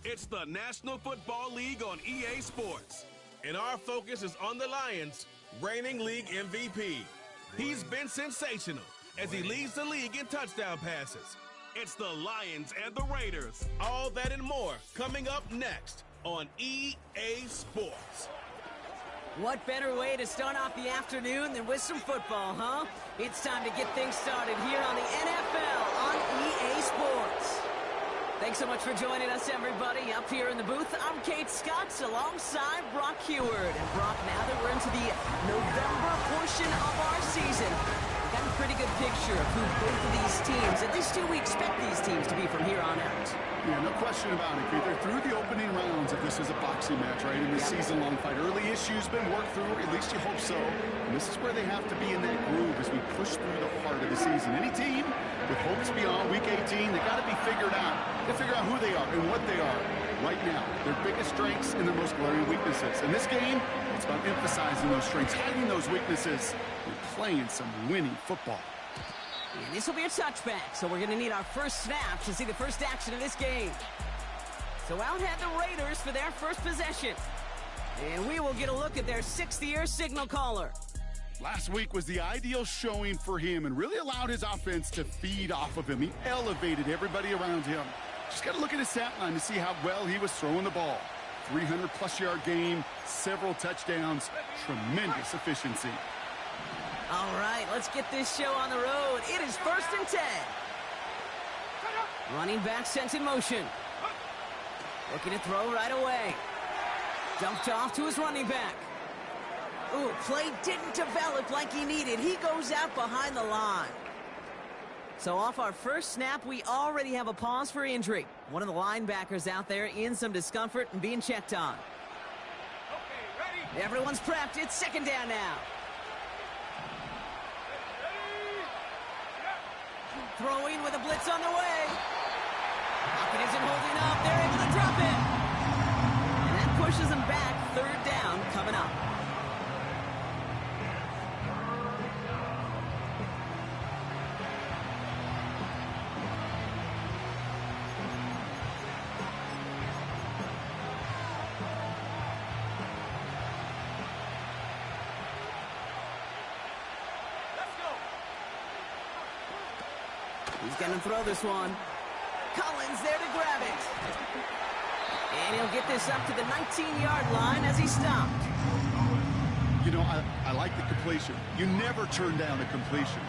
It's the National Football League on EA Sports. And our focus is on the Lions, reigning league MVP. He's been sensational as he leads the league in touchdown passes. It's the Lions and the Raiders. All that and more coming up next on EA Sports. What better way to start off the afternoon than with some football, huh? It's time to get things started here on the NFL on EA Sports. Thanks so much for joining us, everybody. Up here in the booth, I'm Kate Scotts alongside Brock Heward. And Brock, now that we're into the November portion of our season, we've got a pretty good picture of who both of these teams, at least who we expect these teams to be from here on out. Yeah, no question about it, Kate. They're through the opening rounds if this is a boxing match, right? In this season-long fight. Early issues been worked through, at least you hope so. And this is where they have to be in that groove as we push through the heart of the season. Any team with hopes beyond Week 18, they got to be figured out. They figure out who they are and what they are right now. Their biggest strengths and their most glaring weaknesses. In this game, it's about emphasizing those strengths, hiding those weaknesses, and playing some winning football. And this will be a touchback, so we're going to need our first snap to see the first action of this game. So out head the Raiders for their first possession. And we will get a look at their sixth-year signal caller. Last week was the ideal showing for him and really allowed his offense to feed off of him. He elevated everybody around him. Just got to look at his stat line to see how well he was throwing the ball. 300-plus yard game, several touchdowns, tremendous efficiency. All right, let's get this show on the road. It is 1st and 10. Running back sent in motion. Looking to throw right away. Dumped off to his running back. Ooh, play didn't develop like he needed. He goes out behind the line. So off our first snap, we already have a pause for injury. One of the linebackers out there in some discomfort and being checked on. Okay, ready? Everyone's prepped. It's 2nd down now. Throwing with a blitz on the way. Pocket isn't holding up. They're able to drop it. And that pushes them back. 3rd down coming up. He's going to throw this one. Collins there to grab it. And he'll get this up to the 19-yard line as he stopped. You know, I like the completion. You never turn down a completion.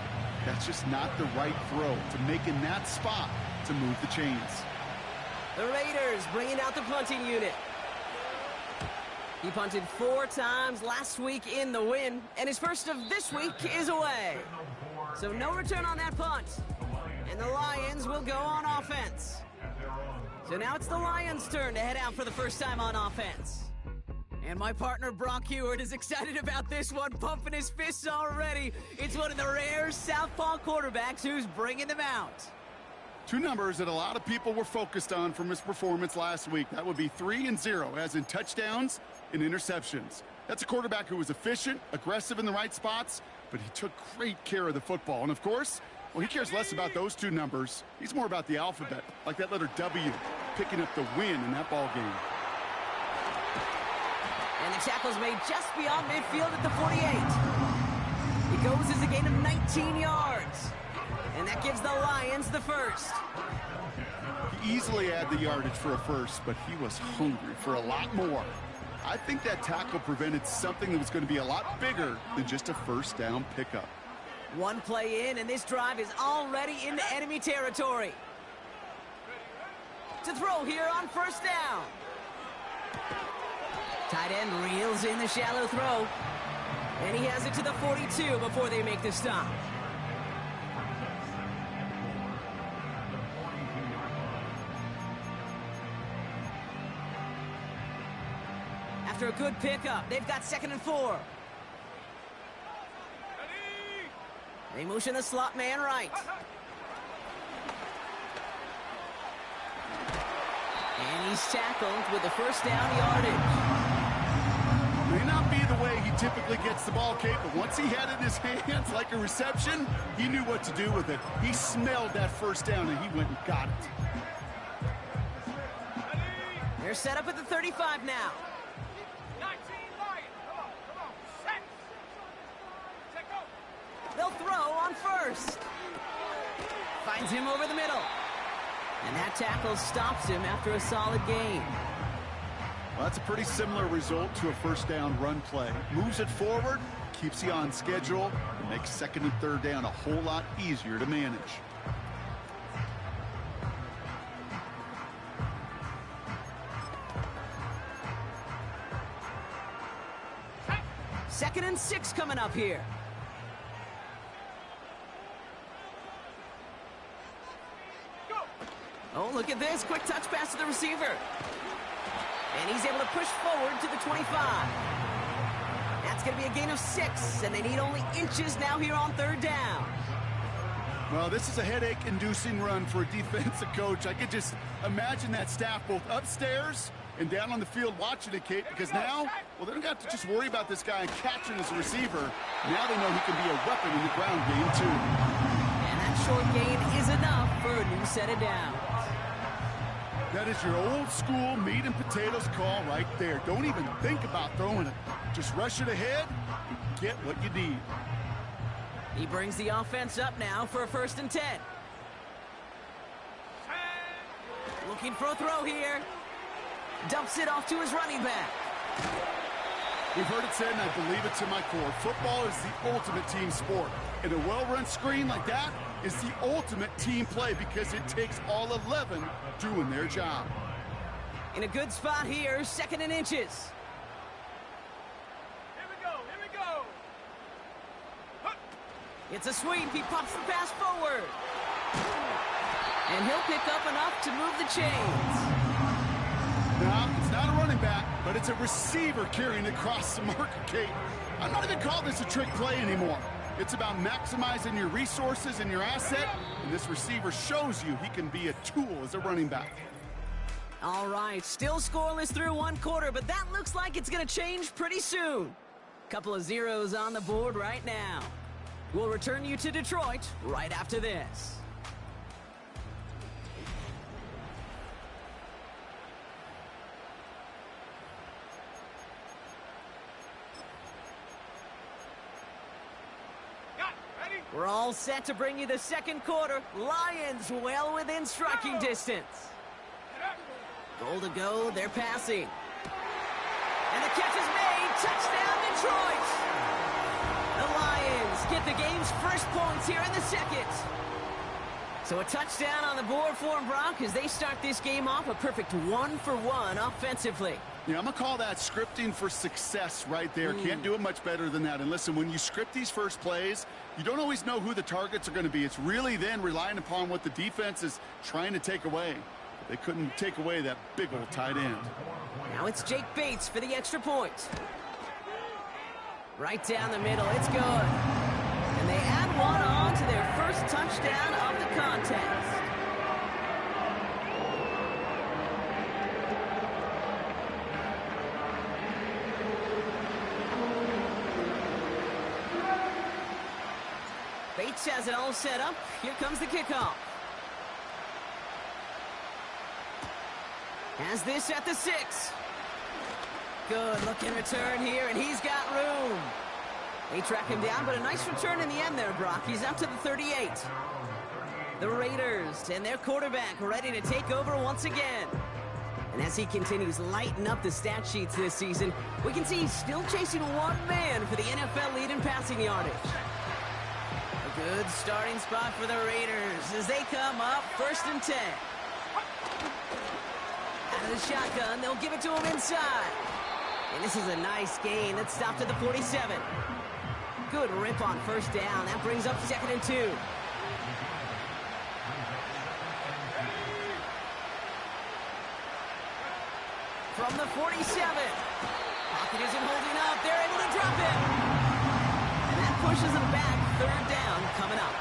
That's just not the right throw to make in that spot to move the chains. The Raiders bringing out the punting unit. He punted 4 times last week in the win, and his first of this week is away. So no return on that punt. And the Lions will go on offense. So now it's the Lions' turn to head out for the first time on offense. And my partner Brock Heward is excited about this one, pumping his fists already. It's one of the rare southpaw quarterbacks who's bringing them out. 2 numbers that a lot of people were focused on from his performance last week. That would be 3 and 0, as in touchdowns and interceptions. That's a quarterback who was efficient, aggressive in the right spots, but he took great care of the football. And of course, well, he cares less about those 2 numbers. He's more about the alphabet, like that letter W, picking up the win in that ball game. And the tackle's made just beyond midfield at the 48. He goes as a gain of 19 yards. And that gives the Lions the first. He easily had the yardage for a first, but he was hungry for a lot more. I think that tackle prevented something that was going to be a lot bigger than just a first down pickup. One play in, and this drive is already into enemy territory. To throw here on 1st down. Tight end reels in the shallow throw. And he has it to the 42 before they make the stop. After a good pickup, they've got 2nd and 4. They motion the slot man right. And he's tackled with the first down yardage. May not be the way he typically gets the ball, Kate, but once he had it in his hands like a reception, he knew what to do with it. He smelled that first down, and he went and got it. set up at the 35 now. 19 Lions. Come on. Set go. They'll throw on first. Finds him over the middle. And that tackle stops him after a solid gain. Well, that's a pretty similar result to a first down run play. Moves it forward, keeps you on schedule, and makes second and third down a whole lot easier to manage. Second and 6 coming up here. Oh, look at this. Quick touch pass to the receiver. And he's able to push forward to the 25. That's going to be a gain of 6, and they need only inches now here on third down. Well, this is a headache-inducing run for a defensive coach. I could just imagine that staff both upstairs and down on the field watching it, Kate, because now, well, they don't have to just worry about this guy and catching as a receiver. Now they know he can be a weapon in the ground game, too. And that short gain is enough for a new set of downs. That is your old-school meat and potatoes call right there. Don't even think about throwing it. Just rush it ahead and get what you need. He brings the offense up now for a 1st and 10. Looking for a throw here. Dumps it off to his running back. We've heard it said, and I believe it to my core, football is the ultimate team sport. And a well-run screen like that is the ultimate team play because it takes all 11 doing their job. In a good spot here, 2nd and inches. Here we go. It's a sweep. He pops the pass forward. And he'll pick up enough to move the chains. No, it's not a running back, but it's a receiver carrying it across the marker, Kate. I'm not even calling this a trick play anymore. It's about maximizing your resources and your asset, and this receiver shows you he can be a tool as a running back. All right, still scoreless through 1 quarter, but that looks like it's going to change pretty soon. Couple of zeros on the board right now. We'll return you to Detroit right after this. We're all set to bring you the 2nd quarter. Lions well within striking distance. Goal to go, they're passing. And the catch is made. Touchdown, Detroit! The Lions get the game's first points here in the 2nd. So a touchdown on the board for them, Brock, as they start this game off a perfect 1-for-1 offensively. Yeah, I'm going to call that scripting for success right there. Can't do it much better than that. And listen, when you script these first plays, you don't always know who the targets are going to be. It's really then relying upon what the defense is trying to take away. They couldn't take away that big old tight end. Now it's Jake Bates for the extra point. Right down the middle, it's good. And they add one on to their first touchdown of the contest. Bates has it all set up. Here comes the kickoff. Has this at the 6. Good looking return here, and he's got room. They track him down, but a nice return in the end there, Brock. He's up to the 38. The Raiders and their quarterback ready to take over once again. And as he continues lighting up the stat sheets this season, we can see he's still chasing one man for the NFL lead in passing yardage. A good starting spot for the Raiders as they come up 1st and 10. Out of the shotgun, they'll give it to him inside. And this is a nice gain. That's stopped at the 47. Good rip on 1st down. That brings up 2nd and 2. From the 47. Pocket isn't holding up. They're able to drop him. And that pushes them back. 3rd down coming up.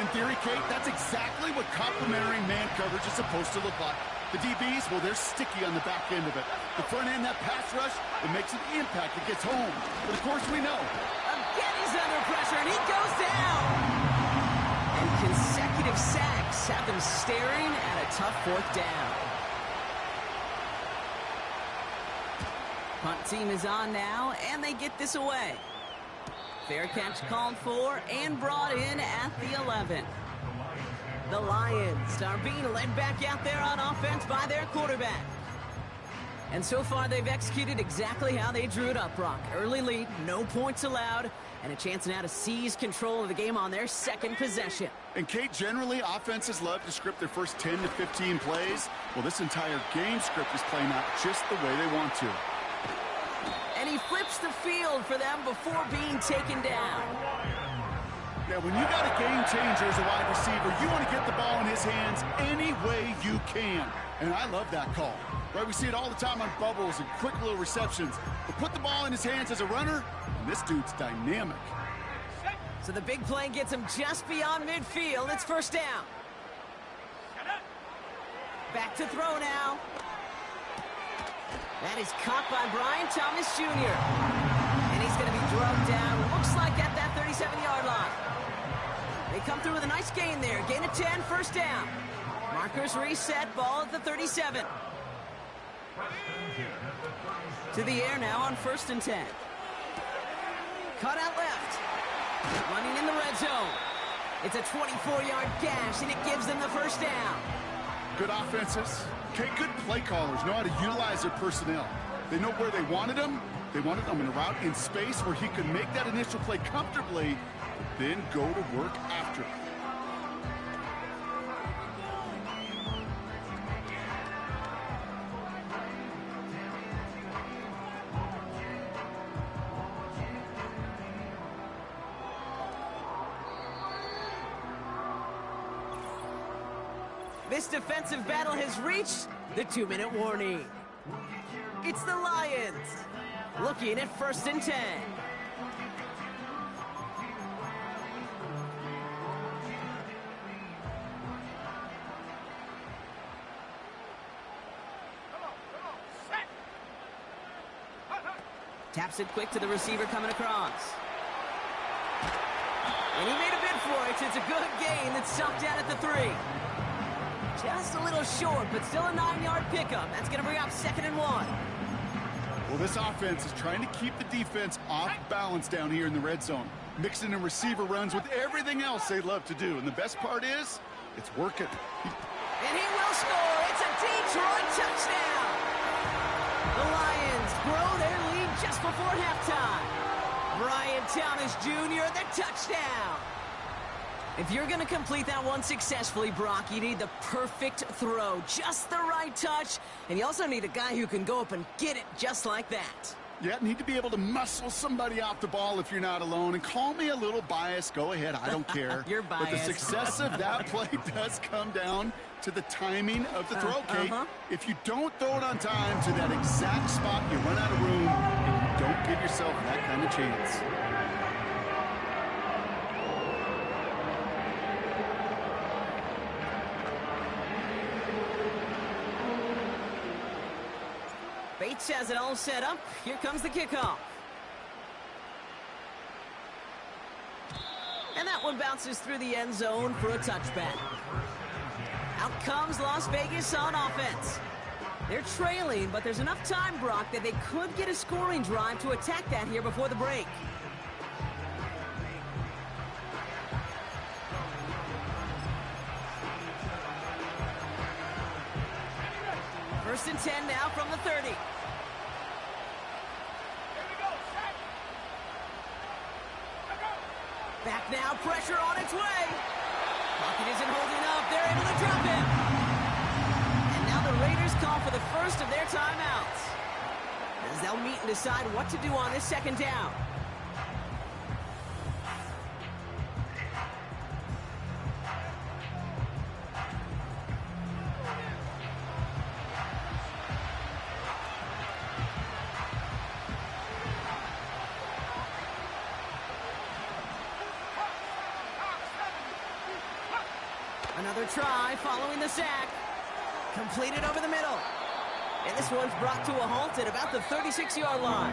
In theory, Kate, that's exactly what complementary man coverage is supposed to look like. The DBs, well, they're sticky on the back end of it. The front end, that pass rush, it makes an impact. It gets home. But, of course, we know. Again, he's under pressure, and he goes down. And consecutive sacks have them staring at a tough 4th down. Punt team is on now, and they get this away. Fair catch called for and brought in at the 11. The Lions are being led back out there on offense by their quarterback. And so far, they've executed exactly how they drew it up, Brock. Early lead, no points allowed, and a chance now to seize control of the game on their second possession. And, Kate, generally, offenses love to script their first 10 to 15 plays. Well, this entire game script is playing out just the way they want to. And he flips the field for them before being taken down. Yeah, when you got a game changer as a wide receiver, you want to get the ball in his hands any way you can. And I love that call. Right, we see it all the time on bubbles and quick little receptions. But put the ball in his hands as a runner, and this dude's dynamic. So the big play gets him just beyond midfield. It's first down. Back to throw now. That is caught by Brian Thomas Jr. And he's going to be drugged down, looks like at that 37-yard line. They come through with a nice gain there. Gain of 10, first down. Markers reset, ball at the 37. To the air now on 1st and 10. Cut out left. Running in the red zone. It's a 24-yard gash, and it gives them the first down. Good offenses. Okay, good play callers know how to utilize their personnel. They know where they wanted them. They wanted them in a route in space where he could make that initial play comfortably, then go to work after. This defensive battle has reached the 2-minute warning. It's the Lions looking at 1st and 10. Taps it quick to the receiver coming across. And he made a bid for it. It's a good gain that's stopped down at the 3. Just a little short, but still a 9-yard pickup. That's going to bring up 2nd and 1. Well, this offense is trying to keep the defense off balance down here in the red zone, mixing in receiver runs with everything else they love to do. And the best part is, it's working. And he will score. It's a Detroit touchdown. The Lions grow their lead just before halftime. Brian Thomas Jr., the touchdown. If you're going to complete that one successfully, Brock, you need the perfect throw, just the right touch, and you also need a guy who can go up and get it just like that. Yeah, need to be able to muscle somebody off the ball if you're not alone. And call me a little biased. Go ahead. I don't care. You're biased. But the success of that play does come down to the timing of the throw, Kate. If you don't throw it on time to that exact spot, you run out of room, and you don't give yourself that kind of chance. Bates has it all set up. Here comes the kickoff. And that one bounces through the end zone for a touchback. Out comes Las Vegas on offense. They're trailing, but there's enough time, Brock, that they could get a scoring drive to attack that here before the break. First and 10 now from the 30. Back now, pressure on its way. Pocket isn't holding up. They're able to drop him. And now the Raiders call for the first of their timeouts, as they'll meet and decide what to do on this 2nd down. Another try following the sack. Completed over the middle. And this one's brought to a halt at about the 36-yard line.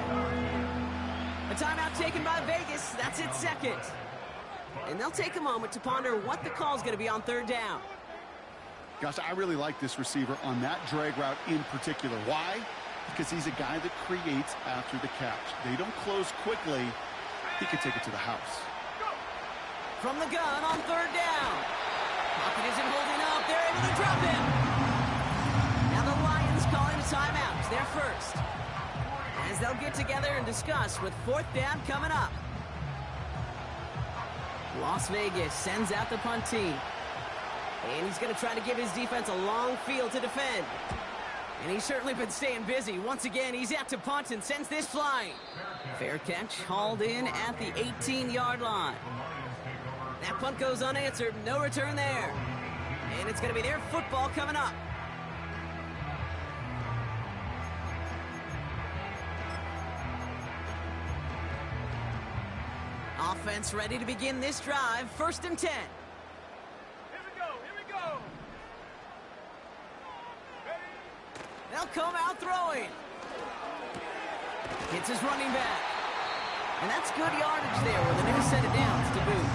A timeout taken by Vegas. That's its second. And they'll take a moment to ponder what the call's going to be on 3rd down. Gosh, I really like this receiver on that drag route in particular. Why? Because he's a guy that creates after the catch. They don't close quickly. He could take it to the house. From the gun on third down. Pocket isn't holding up. They're able to drop him. Now the Lions calling a timeout. They're first. As they'll get together and discuss with fourth down coming up. Las Vegas sends out the punt team. And he's going to try to give his defense a long field to defend. And he's certainly been staying busy. Once again, he's out to punt and sends this flying. Fair catch, hauled in at the 18-yard line. That punt goes unanswered. No return there. And it's going to be their football coming up. Offense ready to begin this drive. 1st and 10. Here we go, here we go. Ready? They'll come out throwing. Hits his running back. And that's good yardage there with a new set of downs to boot.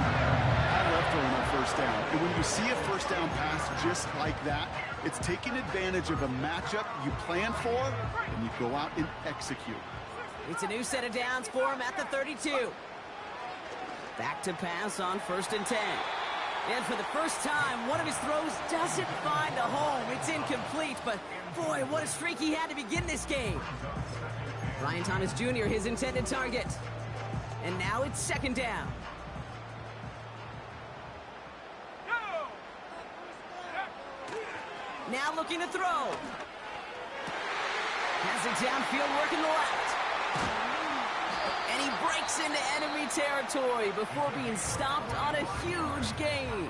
I love throwing on 1st down. And when you see a 1st down pass just like that, it's taking advantage of a matchup you plan for, and you go out and execute. It's a new set of downs for him at the 32. Back to pass on 1st and 10. And for the first time, one of his throws doesn't find a home. It's incomplete, but boy, what a streak he had to begin this game. Brian Thomas Jr., his intended target. And now it's 2nd down. Go! Now looking to throw. Has it downfield working the left. And he breaks into enemy territory before being stopped on a huge gain.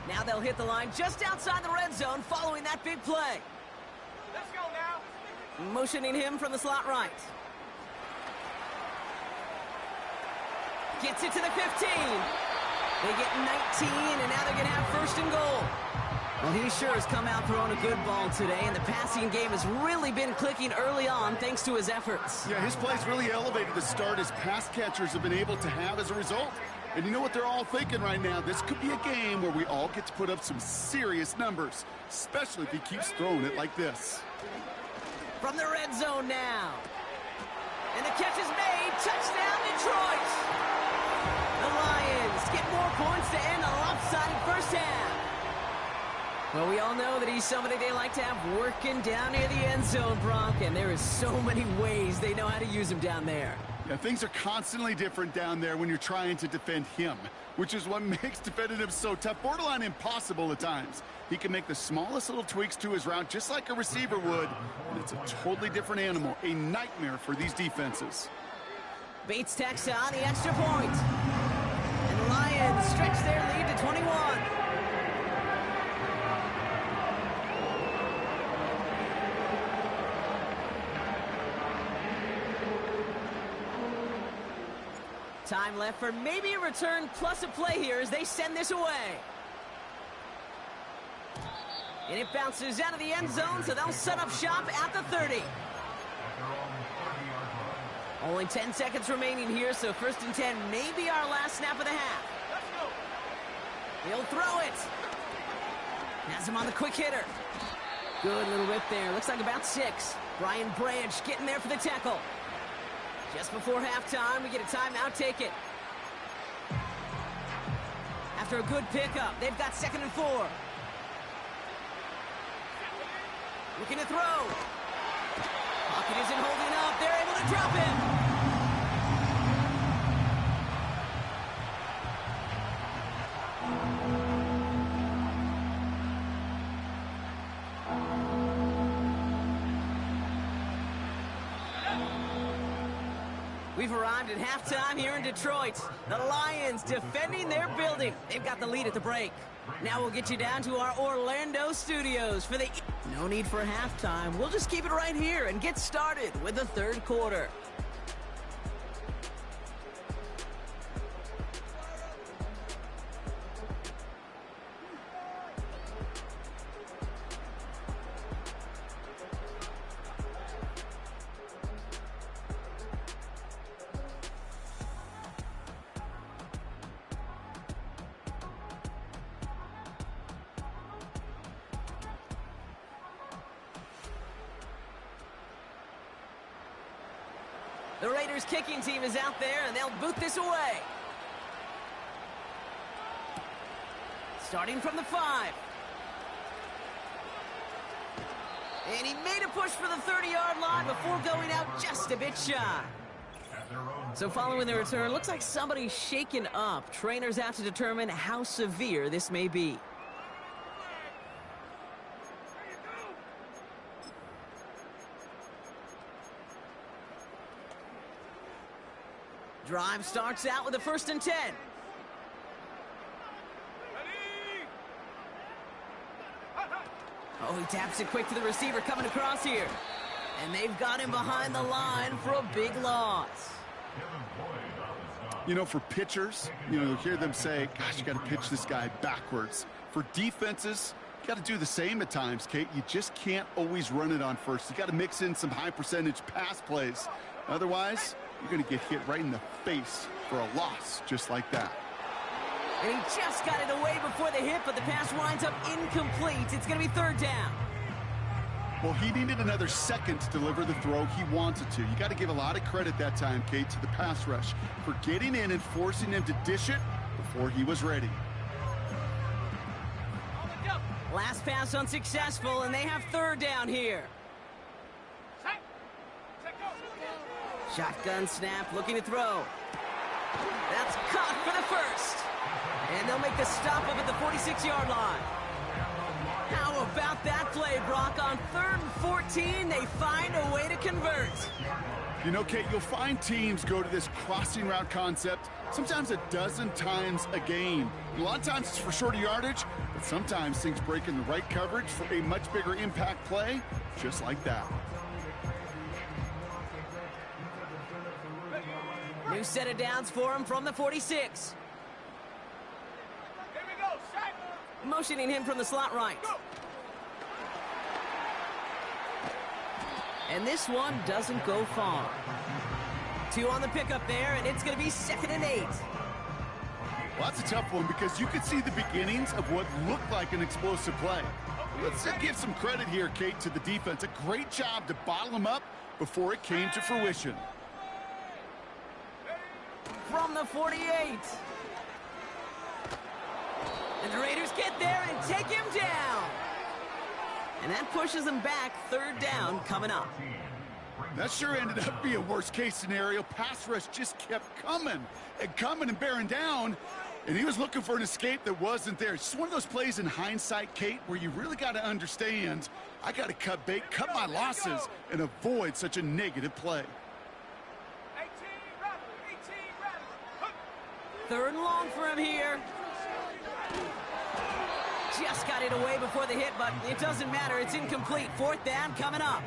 Now they'll hit the line just outside the red zone following that big play. Let's go now. Motioning him from the slot right. Gets it to the 15. They get 19, and now they're going to have 1st and goal. Well, he sure has come out throwing a good ball today, and the passing game has really been clicking early on thanks to his efforts. Yeah, his plays really elevated the start his pass catchers have been able to have as a result. And you know what they're all thinking right now? This could be a game where we all get to put up some serious numbers, especially if he keeps throwing it like this. From the red zone now. And the catch is made. Touchdown, Detroit! The Lions get more points to end a lopsided 1st half. Well, we all know that he's somebody they like to have working down near the end zone, Brock, and there is so many ways they know how to use him down there. Yeah, things are constantly different down there when you're trying to defend him, which is what makes defending him so tough, borderline impossible at times. He can make the smallest little tweaks to his route just like a receiver would, and it's a totally different animal, a nightmare for these defenses. Bates tacks on the extra point. And the Lions stretch their lead to 21. Time left for maybe a return plus a play here as they send this away. And it bounces out of the end zone, so they'll set up shop at the 30. Only 10 seconds remaining here, so 1st and 10 may be our last snap of the half. Let's go. He'll throw it. Has him on the quick hitter. Good little rip there. Looks like about 6. Brian Branch getting there for the tackle. Just before halftime, we get a timeout. Take it. After a good pickup, they've got 2nd and 4. Looking to throw. Pocket isn't holding up. They're able to drop him. We've arrived at halftime here in Detroit. The Lions defending their building. They've got the lead at the break. Now we'll get you down to our Orlando studios for the... No need for halftime. We'll just keep it right here and get started with the 3rd quarter. The Raiders kicking team is out there, and they'll boot this away. Starting from the 5. And he made a push for the 30-yard line before going out just a bit shy. So following the return, looks like somebody's shaken up. Trainers out to determine how severe this may be. Drive starts out with a 1st and 10. Oh, he taps it quick to the receiver coming across here. And they've got him behind the line for a big loss. You know, for pitchers, you'll hear them say, gosh, you got to pitch this guy backwards. For defenses, you got to do the same at times, Kate. You just can't always run it on first. You got to mix in some high-percentage pass plays. Otherwise, you're going to get hit right in the face for a loss just like that. And he just got it away before the hit, but the pass winds up incomplete. It's going to be 3rd down. Well, he needed another second to deliver the throw he wanted to. You got to give a lot of credit that time, Kate, to the pass rush for getting in and forcing him to dish it before he was ready. Last pass unsuccessful, and they have 3rd down here. Shotgun snap, looking to throw. That's caught for the 1st. And they'll make the stop up at the 46-yard line. How about that play, Brock? On 3rd and 14, they find a way to convert. You know, Kate, you'll find teams go to this crossing route concept sometimes a dozen times a game. A lot of times it's for shorter yardage, but sometimes things break in the right coverage for a much bigger impact play, just like that. New set of downs for him from the 46. Here we go, Shaq. Motioning him from the slot right. And this one doesn't go far. 2 on the pickup there, and it's going to be 2nd and 8. Well, that's a tough one because you could see the beginnings of what looked like an explosive play. Let's give some credit here, Kate, to the defense. A great job to bottle him up before it came to fruition. From the 48. And the Raiders get there and take him down. And that pushes them back. 3rd down coming up. That sure ended up being a worst-case scenario. Pass rush just kept coming and bearing down. And he was looking for an escape that wasn't there. It's just one of those plays in hindsight, Kate, where you really got to understand, I got to cut bait, cut my losses, and avoid such a negative play. 3rd and long for him here. Just got it away before the hit, but it doesn't matter. It's incomplete. 4th down coming up.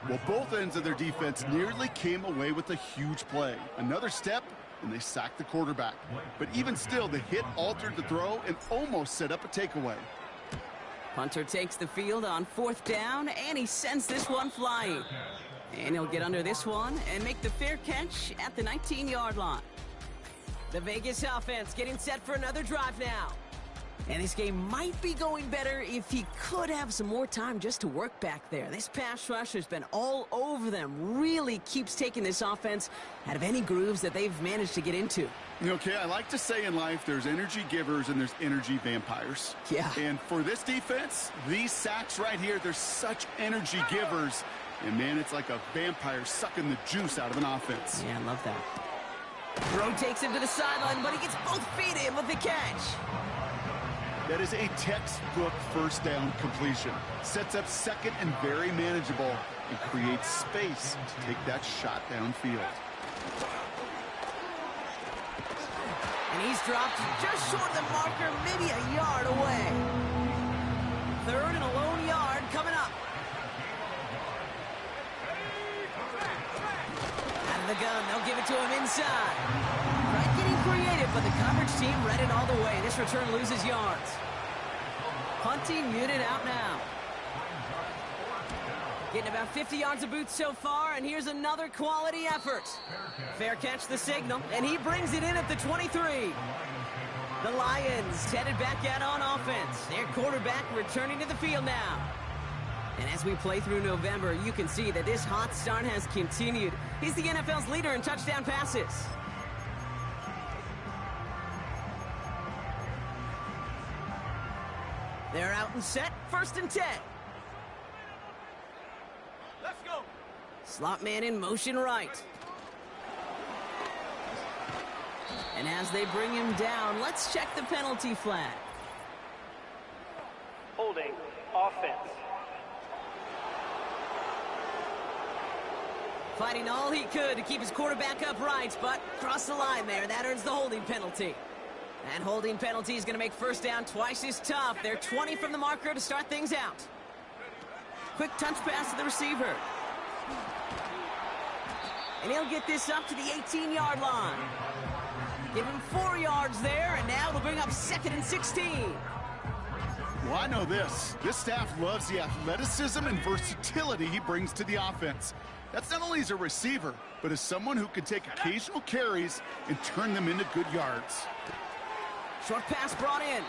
Well, both ends of their defense nearly came away with a huge play. Another step, and they sacked the quarterback. But even still, the hit altered the throw and almost set up a takeaway. Punter takes the field on 4th down, and he sends this one flying. And he'll get under this one and make the fair catch at the 19-yard line. The Vegas offense getting set for another drive now. And this game might be going better if he could have some more time just to work back there. This pass rush has been all over them. Really keeps taking this offense out of any grooves that they've managed to get into. Okay, I like to say in life there's energy givers and there's energy vampires. Yeah. And for this defense, these sacks right here, they're such energy givers. And, man, it's like a vampire sucking the juice out of an offense. Yeah, I love that. Throw takes him to the sideline, but he gets both feet in with the catch. That is a textbook 1st down completion. Sets up 2nd and very manageable and creates space to take that shot downfield. And he's dropped just short of the marker, maybe a yard away. 3rd and a lone yard coming up. Out of the gun, they'll give it to him inside. Right, getting creative, but the coverage team read it all the way. This return loses yards. Punting unit out now. Getting about 50 yards of boots so far, and here's another quality effort. Fair catch the signal, and he brings it in at the 23. The Lions headed back out on offense. Their quarterback returning to the field now. And as we play through November, you can see that this hot start has continued. He's the NFL's leader in touchdown passes. They're out and set, 1st and 10. Let's go. Slot man in motion right. And as they bring him down, let's check the penalty flag. Holding offense. Fighting all he could to keep his quarterback upright, but crossed the line there. That earns the holding penalty. That holding penalty is going to make 1st down twice as tough. They're 20 from the marker to start things out. Quick touch pass to the receiver. And he'll get this up to the 18-yard line. Give him 4 yards there, and now it'll bring up 2nd and 16. Well, I know this. This staff loves the athleticism and versatility he brings to the offense. That's not only as a receiver, but as someone who can take occasional carries and turn them into good yards. Short pass brought in.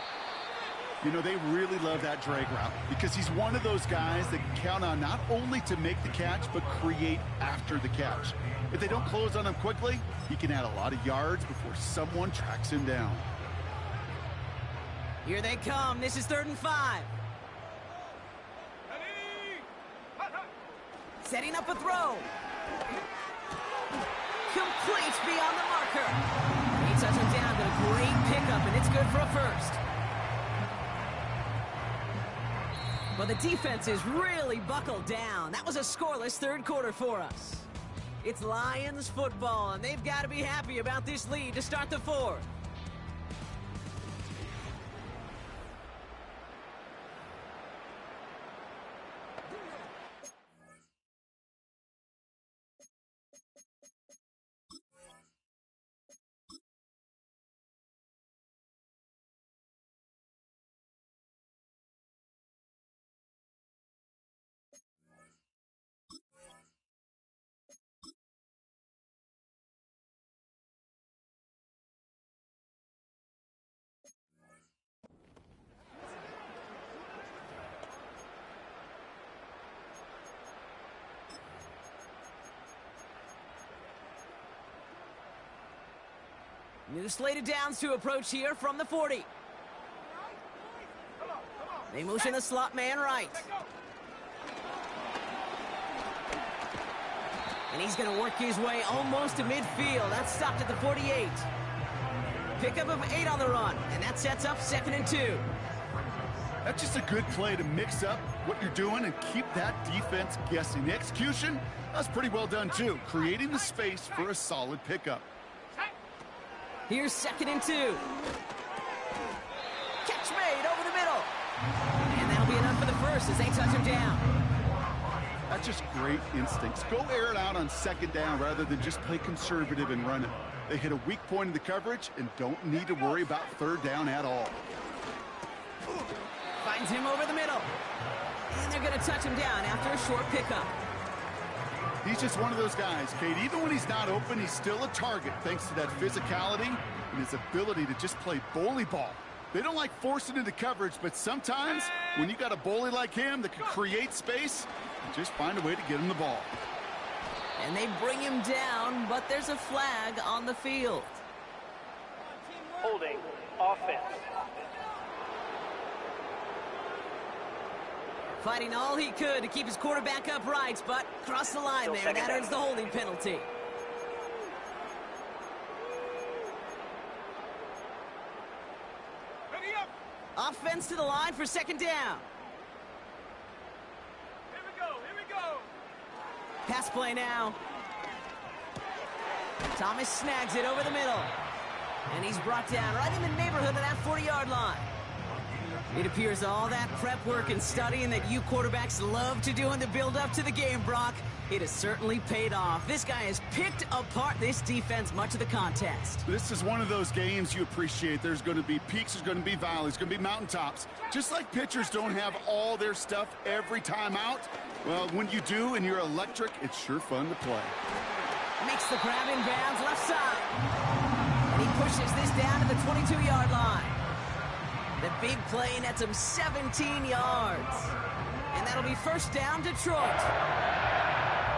You know, they really love that drag route because he's one of those guys that can count on not only to make the catch, but create after the catch. If they don't close on him quickly, he can add a lot of yards before someone tracks him down. Here they come. This is 3rd and 5. Setting up a throw. Complete beyond the marker. He touches him down, but a great pickup, and it's good for a 1st. Well, the defense is really buckled down. That was a scoreless 3rd quarter for us. It's Lions football, and they've got to be happy about this lead to start the 4th. New slated downs to approach here from the 40. They motion the slot man right. And he's going to work his way almost to midfield. That's stopped at the 48. Pickup of 8 on the run, and that sets up 2nd and 2. That's just a good play to mix up what you're doing and keep that defense guessing. The execution, that's pretty well done too, creating the space for a solid pickup. Here's 2nd and 2. Catch made over the middle. And that'll be enough for the 1st as they touch him down. That's just great instincts. Go air it out on 2nd down rather than just play conservative and run it. They hit a weak point in the coverage and don't need to worry about 3rd down at all. Finds him over the middle. And they're going to touch him down after a short pickup. He's just one of those guys, Kate. Even when he's not open, he's still a target thanks to that physicality and his ability to just play bully ball. They don't like forcing into coverage, but sometimes when you got a bully like him that can create space, you just find a way to get him the ball. And they bring him down, but there's a flag on the field. Holding offense. Fighting all he could to keep his quarterback upright, but crossed the line there. That earns the holding penalty. Ready up. Offense to the line for 2nd down. Here we go. Here we go. Pass play now. Thomas snags it over the middle. And he's brought down right in the neighborhood of that 40-yard line. It appears all that prep work and studying that you quarterbacks love to do in the build-up to the game, Brock, it has certainly paid off. This guy has picked apart this defense much of the contest. This is one of those games you appreciate. There's going to be peaks, there's going to be valleys, there's going to be mountaintops. Just like pitchers don't have all their stuff every time out, well, when you do and you're electric, it's sure fun to play. Makes the grab in bounds left side. And he pushes this down to the 22-yard line. The big play nets him 17 yards. And that'll be first down, Detroit.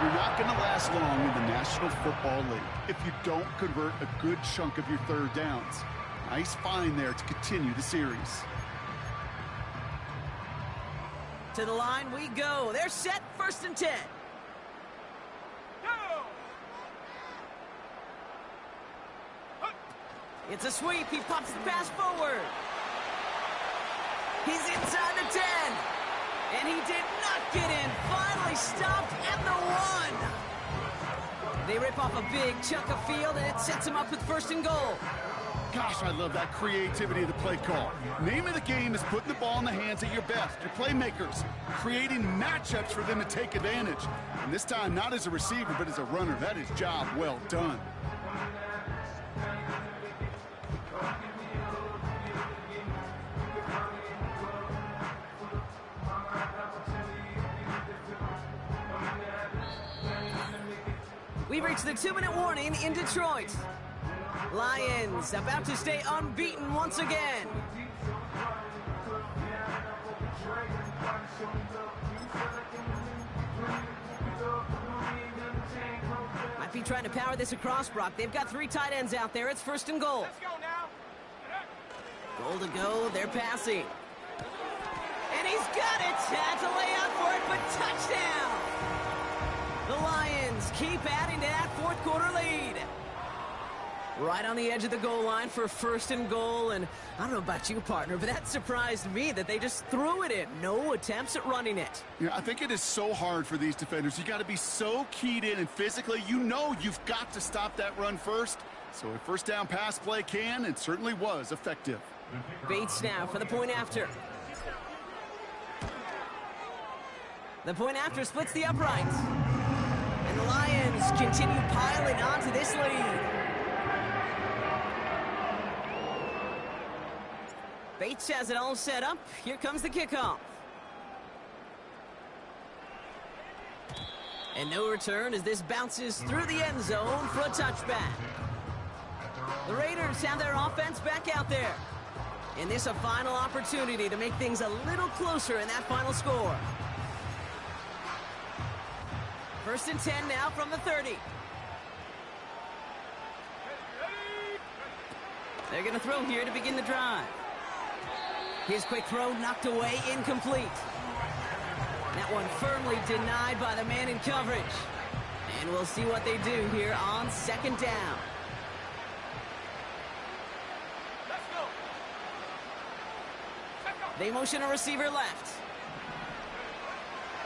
You're not going to last long in the National Football League if you don't convert a good chunk of your third downs. Nice find there to continue the series. To the line we go. They're set, 1st and 10. It's a sweep. He pops the pass forward. He's inside the 10. And he did not get in. Finally stopped at the 1. They rip off a big chunk of field, and it sets him up with 1st and goal. Gosh, I love that creativity of the play call. Name of the game is putting the ball in the hands of your best, your playmakers, creating matchups for them to take advantage. And this time, not as a receiver, but as a runner. That is job well done. We've reached the 2-minute warning in Detroit. Lions about to stay unbeaten once again. Might be trying to power this across, Brock. They've got 3 tight ends out there. It's 1st and goal. Let's go now. Goal to go. They're passing. And he's got it. Had to lay out for it, but touchdown. The Lions keep adding to that 4th quarter lead. Right on the edge of the goal line for 1st and goal. And I don't know about you, partner, but that surprised me that they just threw it in. No attempts at running it. Yeah, I think it is so hard for these defenders. You got to be so keyed in, and physically, you know you've got to stop that run first. So a 1st down pass play can and certainly was effective. Bates now for the point after. The point after splits the uprights. And the Lions continue piling onto this lead. Bates has it all set up. Here comes the kickoff. And no return as this bounces through the end zone for a touchback. The Raiders have their offense back out there. And this a final opportunity to make things a little closer in that final score. 1st and 10 now from the 30. They're going to throw here to begin the drive. His quick throw knocked away, incomplete. That one firmly denied by the man in coverage. And we'll see what they do here on 2nd down. Let's go. They motion a receiver left.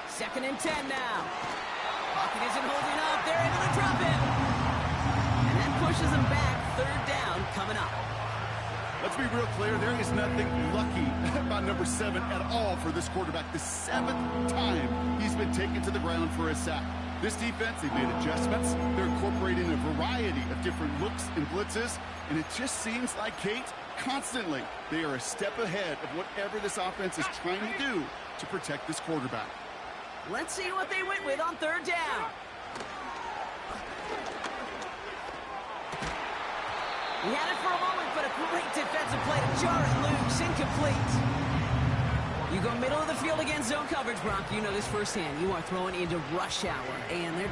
2nd and 10 now. Pocket isn't holding up. They're able to drop him. And that pushes him back. 3rd down coming up. Let's be real clear, there is nothing lucky about number 7 at all for this quarterback. The 7th time he's been taken to the ground for a sack. This defense, they've made adjustments. They're incorporating a variety of different looks and blitzes, and it just seems like, Kate, constantly they are a step ahead of whatever this offense is trying to do to protect this quarterback. Let's see what they went with on 3rd down. He had it for a moment, but a great defensive play to jar it loose. Incomplete. You go middle of the field against zone coverage, Brock. You know this firsthand. You are throwing into rush hour, and there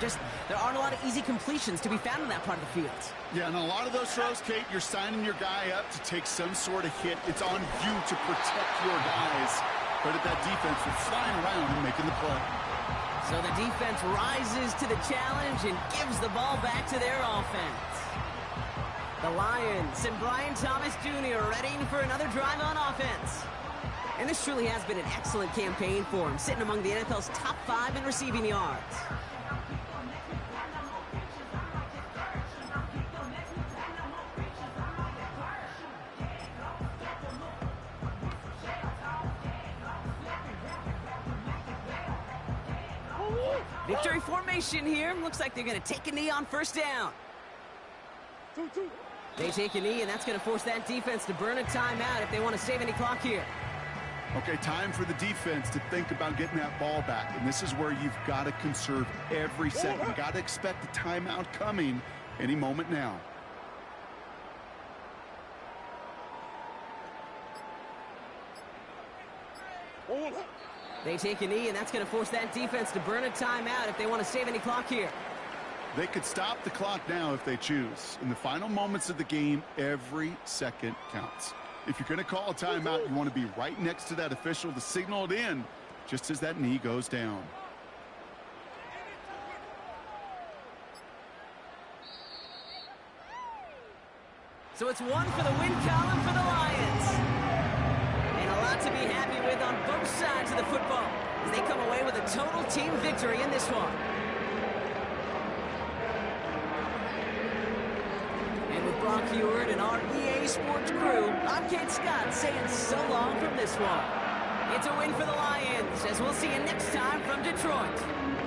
aren't a lot of easy completions to be found in that part of the field. Yeah, and a lot of those throws, Kate, you're signing your guy up to take some sort of hit. It's on you to protect your guys. But at that defense, for flying around and making the play. So the defense rises to the challenge and gives the ball back to their offense. The Lions and Brian Thomas Jr. ready for another drive on offense. And this truly has been an excellent campaign for him, sitting among the NFL's top 5 in receiving yards. Victory formation here. Looks like they're going to take a knee on 1st down. They take a knee, and that's going to force that defense to burn a timeout if they want to save any clock here. Okay, time for the defense to think about getting that ball back. And this is where you've got to conserve every second. You've got to expect the timeout coming any moment now. They take a knee, and that's going to force that defense to burn a timeout if they want to save any clock here. They could stop the clock now if they choose. In the final moments of the game, every second counts. If you're going to call a timeout, you want to be right next to that official to signal it in just as that knee goes down. So it's one for the win column for the Lions. And a lot to be happy with on both sides of the football as they come away with a total team victory in this one. And with Brock Heward and our EA Sports crew, I'm Kent Scott saying so long from this one. It's a win for the Lions, as we'll see you next time from Detroit.